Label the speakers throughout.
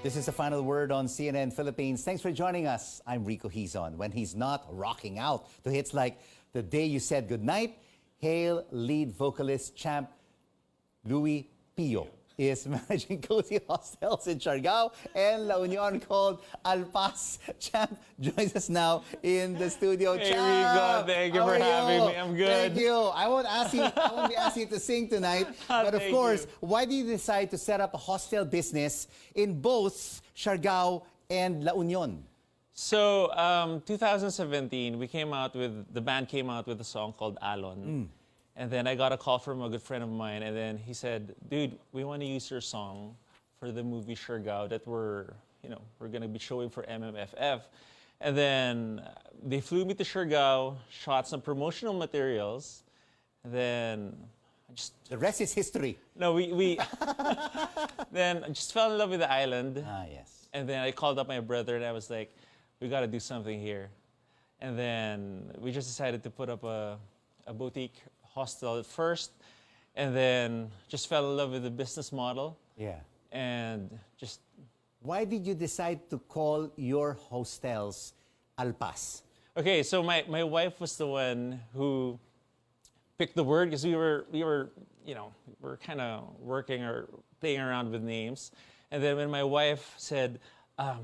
Speaker 1: This is the final word on CNN Philippines. Thanks for joining us. I'm Rico Hizon. When he's not rocking out to hits like The Day You Said Goodnight, Hale lead vocalist Champ Lui Pio is managing cozy hostels in Siargao and La Union called Alpas. Champ joins us now in the studio.
Speaker 2: Hey,
Speaker 1: Champ,
Speaker 2: Rico, thank you for having me. I'm good.
Speaker 1: Thank you. I won't be asking you to sing tonight, but of course, why did you decide to set up a hostel business in both Siargao and La Union?
Speaker 2: So, 2017, the band came out with a song called Alon. And then I got a call from a good friend of mine, and then he said, dude, we want to use your song for the movie Siargao that we're going to be showing for MMFF. And then they flew me to Siargao, shot some promotional materials, and then
Speaker 1: The rest is history.
Speaker 2: No, we then I just fell in love with the island.
Speaker 1: Ah, yes.
Speaker 2: And then I called up my brother and I was like, we got to do something here. And then we just decided to put up a boutique hostel at first, and then just fell in love with the business model.
Speaker 1: Yeah.
Speaker 2: And just...
Speaker 1: Why did you decide to call your hostels Alpas?
Speaker 2: Okay, so my wife was the one who picked the word because we were kind of working or playing around with names. And then when my wife said, how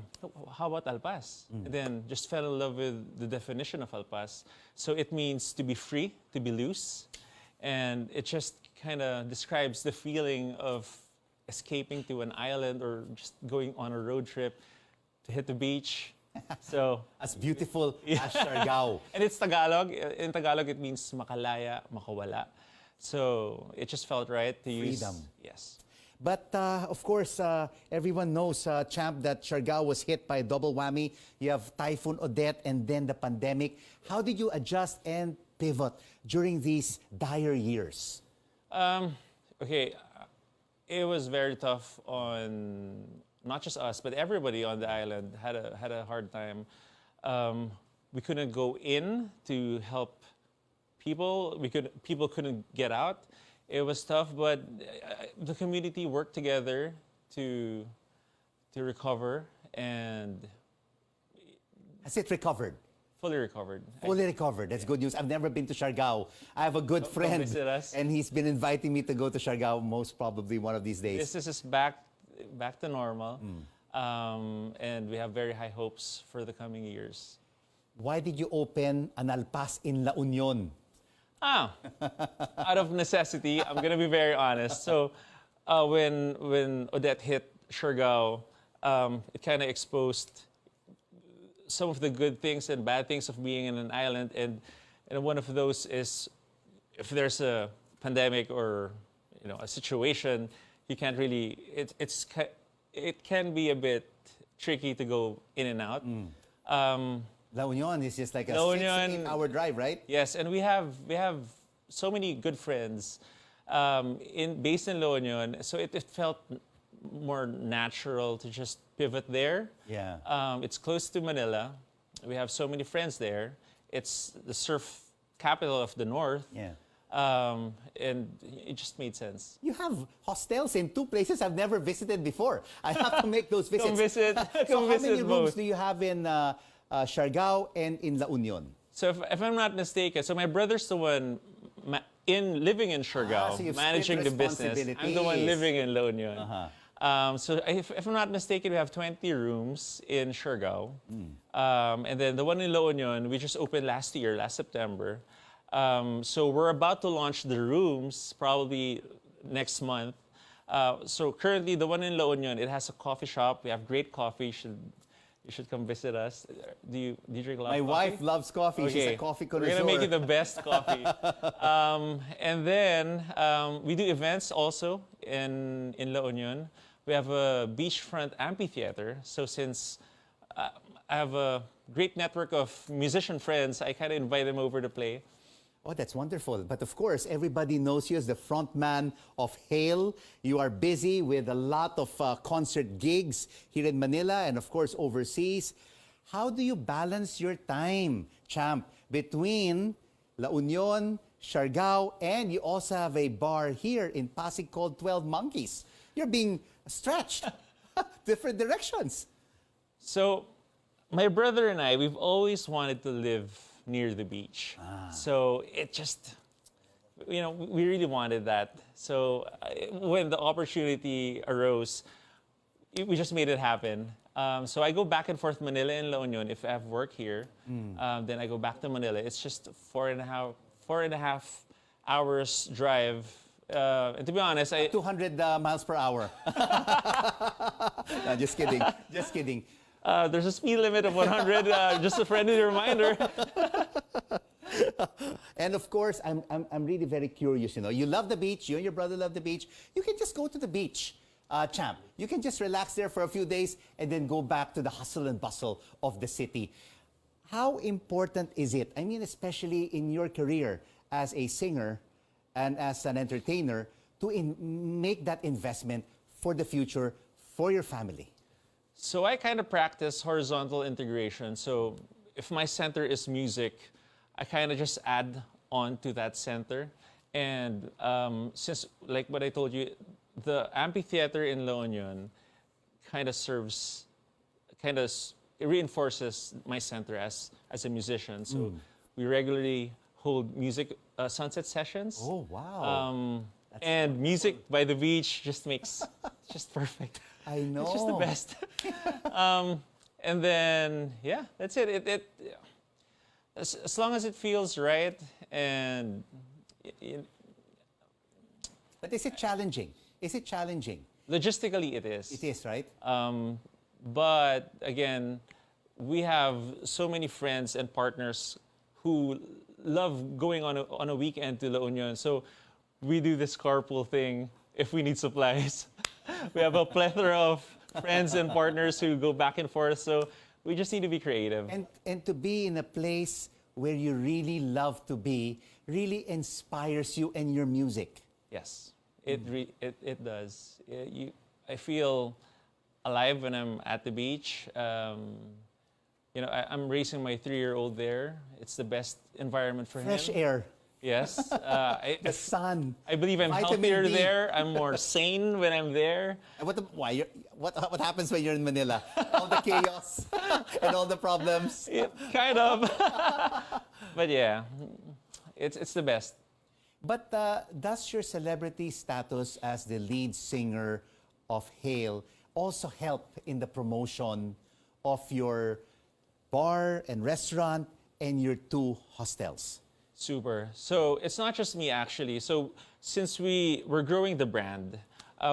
Speaker 2: about Alpas? And then just fell in love with the definition of Alpas. So it means to be free, to be loose. And it just kind of describes the feeling of escaping to an island or just going on a road trip to hit the beach. So
Speaker 1: as beautiful as Siargao.
Speaker 2: And it's Tagalog. In Tagalog, it means makalaya, makawala. So it just felt right to use.
Speaker 1: Freedom.
Speaker 2: Yes.
Speaker 1: But of course, everyone knows, Champ, that Siargao was hit by a double whammy. You have Typhoon Odette and then the pandemic. How did you adjust and pivot during these dire years?
Speaker 2: Okay, it was very tough on not just us, but everybody on the island had a hard time. We couldn't go in to help people. People couldn't get out. It was tough, but the community worked together to recover, and
Speaker 1: Has it recovered?
Speaker 2: fully recovered.
Speaker 1: Fully recovered. That's good news. I've never been to Siargao. I have a good friend,
Speaker 2: visit us.
Speaker 1: and he's been inviting me to go to Siargao most probably one of these days.
Speaker 2: This is back to normal, and we have very high hopes for the coming years.
Speaker 1: Why did you open an Alpas in La Union?
Speaker 2: Out of necessity, I'm gonna be very honest. So, when Odette hit Siargao, it kind of exposed some of the good things and bad things of being in an island, and one of those is if there's a pandemic or a situation, you can't really. It can be a bit tricky to go in and out.
Speaker 1: La Union is just like a
Speaker 2: La
Speaker 1: 6-8-hour drive, right?
Speaker 2: Yes, and we have so many good friends based in La Union, so it felt more natural to just pivot there.
Speaker 1: Yeah.
Speaker 2: It's close to Manila. We have so many friends there. It's the surf capital of the north.
Speaker 1: Yeah.
Speaker 2: And it just made sense.
Speaker 1: You have hostels in two places I've never visited before. I have to make those visits.
Speaker 2: Come visit.
Speaker 1: So
Speaker 2: Come
Speaker 1: how
Speaker 2: visit
Speaker 1: many rooms
Speaker 2: both.
Speaker 1: do you have in Siargao and in La Union?
Speaker 2: So if I'm not mistaken, so my brother's the one living in Siargao,
Speaker 1: so you've
Speaker 2: managing
Speaker 1: split
Speaker 2: the business. I'm the one living in La Union. So if I'm not mistaken, we have 20 rooms in Siargao. And then the one in La Union, we just opened last September. So we're about to launch the rooms probably next month. So currently, the one in La Union, it has a coffee shop. We have great coffee. You should come visit us. Do you drink a lot
Speaker 1: My
Speaker 2: of coffee?
Speaker 1: wife loves coffee.
Speaker 2: Okay.
Speaker 1: She's a coffee
Speaker 2: We're
Speaker 1: connoisseur.
Speaker 2: gonna make it the best coffee. And then we do events also in La Union. We have a beachfront amphitheater. So since I have a great network of musician friends, I kind of invite them over to play.
Speaker 1: Oh, that's wonderful. But of course, everybody knows you as the front man of Hale. You are busy with a lot of concert gigs here in Manila and, of course, overseas. How do you balance your time, Champ, between La Union, Siargao, and you also have a bar here in Pasig called 12 Monkeys? You're being stretched. Different directions.
Speaker 2: So, my brother and I, we've always wanted to live near the beach. So it just, we really wanted that. So when the opportunity arose, we just made it happen. So I go back and forth Manila and La Union if I have work here. Then I go back to Manila. It's just 4.5 hours drive. And to be honest,
Speaker 1: 200 miles per hour. No, just kidding. Just kidding.
Speaker 2: There's a speed limit of 100. Just a friendly reminder.
Speaker 1: And of course, I'm really very curious. You love the beach. You and your brother love the beach. You can just go to the beach, Champ. You can just relax there for a few days and then go back to the hustle and bustle of the city. How important is it? I mean, especially in your career as a singer and as an entertainer, to make that investment for the future for your family.
Speaker 2: So I kind of practice horizontal integration. So if my center is music, I kind of just add on to that center. And since, like what I told you, the amphitheater in La Union kind of it reinforces my center as a musician. So we regularly hold music sunset sessions.
Speaker 1: Oh, wow.
Speaker 2: And music by the beach just makes just perfect.
Speaker 1: I know.
Speaker 2: It's just the best. And then, yeah, that's it. As long as it feels right and...
Speaker 1: But is it challenging? Is it challenging?
Speaker 2: Logistically, it is.
Speaker 1: It is, right?
Speaker 2: But again, we have so many friends and partners who love going on a weekend to La Union. So we do this carpool thing if we need supplies. We have a plethora of friends and partners who go back and forth. So we just need to be creative.
Speaker 1: And to be in a place where you really love to be really inspires you and your music.
Speaker 2: Yes, it does. I feel alive when I'm at the beach. I'm raising my 3-year-old there. It's the best environment for him.
Speaker 1: Fresh air.
Speaker 2: Yes.
Speaker 1: The sun.
Speaker 2: I believe I'm
Speaker 1: Vitamin
Speaker 2: healthier
Speaker 1: D.
Speaker 2: there. I'm more sane when I'm there.
Speaker 1: What happens when you're in Manila? All the chaos and all the problems.
Speaker 2: Kind of. But yeah, it's the best.
Speaker 1: But does your celebrity status as the lead singer of Hale also help in the promotion of your bar and restaurant and your 2 hostels?
Speaker 2: Super. So it's not just me, actually. So since we're growing the brand,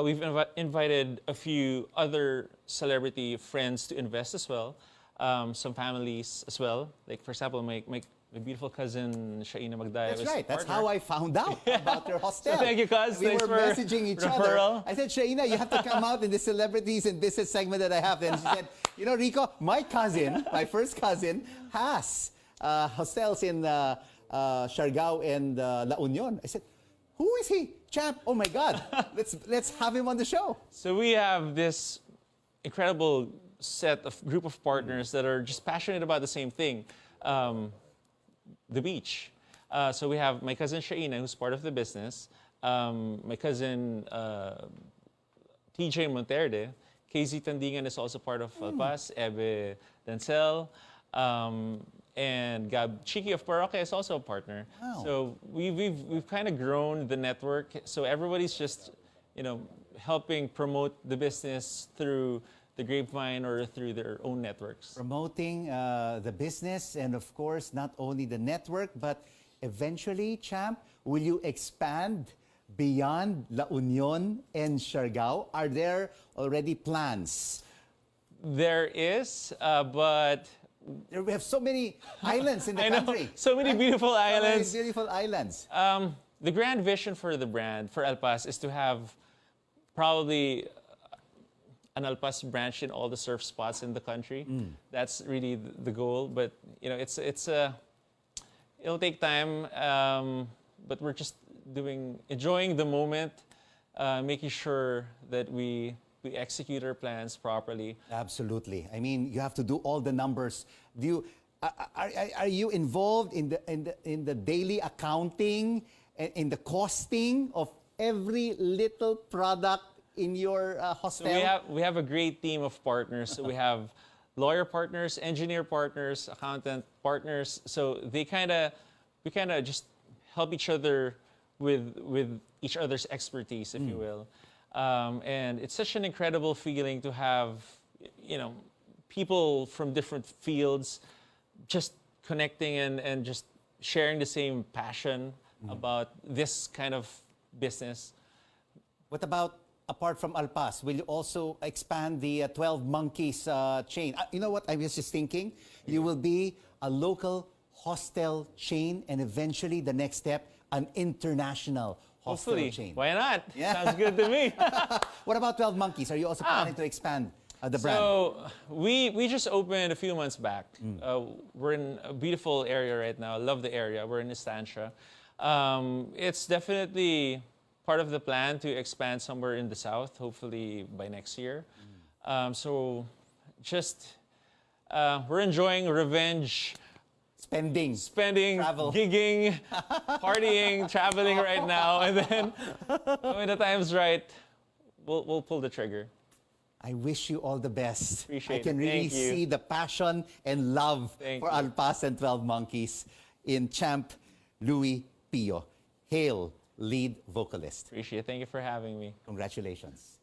Speaker 2: we've invited a few other celebrity friends to invest as well, some families as well. Like, for example, my beautiful cousin, Shaina Magdaya.
Speaker 1: That's right. That's how I found out about your hostel.
Speaker 2: So thank you, cuz.
Speaker 1: We
Speaker 2: Thanks
Speaker 1: were
Speaker 2: for
Speaker 1: messaging each
Speaker 2: referral.
Speaker 1: other. I said, Shaina, you have to come out in the celebrities and business segment that I have. And she said, Rico, my first cousin, has hostels in Siargao and La Union. I said, who is he? Champ. Oh my God. Let's have him on the show.
Speaker 2: So we have this incredible group of partners that are just passionate about the same thing. The beach. So we have my cousin Shaina, who's part of the business, my cousin TJ Monterde, KZ Tandingan is also part of Alpas, Ebe Denzel, and Gab Chiki of Parroquia is also a partner.
Speaker 1: Wow.
Speaker 2: So we've kind of grown the network. So everybody's just helping promote the business through the grapevine or through their own networks.
Speaker 1: Promoting the business and, of course, not only the network, but eventually, Champ, will you expand beyond La Union and Siargao? Are there already plans?
Speaker 2: There is, but...
Speaker 1: We have so many islands in the country.
Speaker 2: So many beautiful islands.
Speaker 1: So many beautiful islands.
Speaker 2: The grand vision for the brand, for Alpas, is to have probably an Alpas branch in all the surf spots in the country. That's really the goal. But it'll take time. But we're just enjoying the moment, making sure that we execute our plans properly.
Speaker 1: Absolutely. I mean, you have to do all the numbers. Are you involved in the daily accounting and in the costing of every little product in your
Speaker 2: So
Speaker 1: hostel?
Speaker 2: we have a great team of partners. So we have lawyer partners, engineer partners, accountant partners. So we kind of just help each other with each other's expertise, if you will. And it's such an incredible feeling to have, people from different fields just connecting and just sharing the same passion about this kind of business.
Speaker 1: What about, apart from Alpas, will you also expand the 12 Monkeys chain? You know what I was just thinking? You will be a local hostel chain and eventually the next step, an international hostel
Speaker 2: Hopefully.
Speaker 1: chain.
Speaker 2: Why not?
Speaker 1: Yeah.
Speaker 2: Sounds good to me.
Speaker 1: What about 12 Monkeys? Are you also planning to expand the brand?
Speaker 2: So we just opened a few months back. We're in a beautiful area right now. I love the area. We're in Estancia. It's definitely part of the plan to expand somewhere in the south, hopefully by next year. So just we're enjoying revenge,
Speaker 1: Spending. Travel.
Speaker 2: gigging, partying, traveling right now, and then when the time's right, we'll pull the trigger.
Speaker 1: I wish you all the best.
Speaker 2: Appreciate
Speaker 1: I can
Speaker 2: it.
Speaker 1: really
Speaker 2: Thank you.
Speaker 1: see the passion and love
Speaker 2: Thank
Speaker 1: for
Speaker 2: you.
Speaker 1: Alpas and 12 Monkeys in Champ Lui Pio. Hale, lead vocalist.
Speaker 2: Appreciate it. Thank you for having me.
Speaker 1: Congratulations.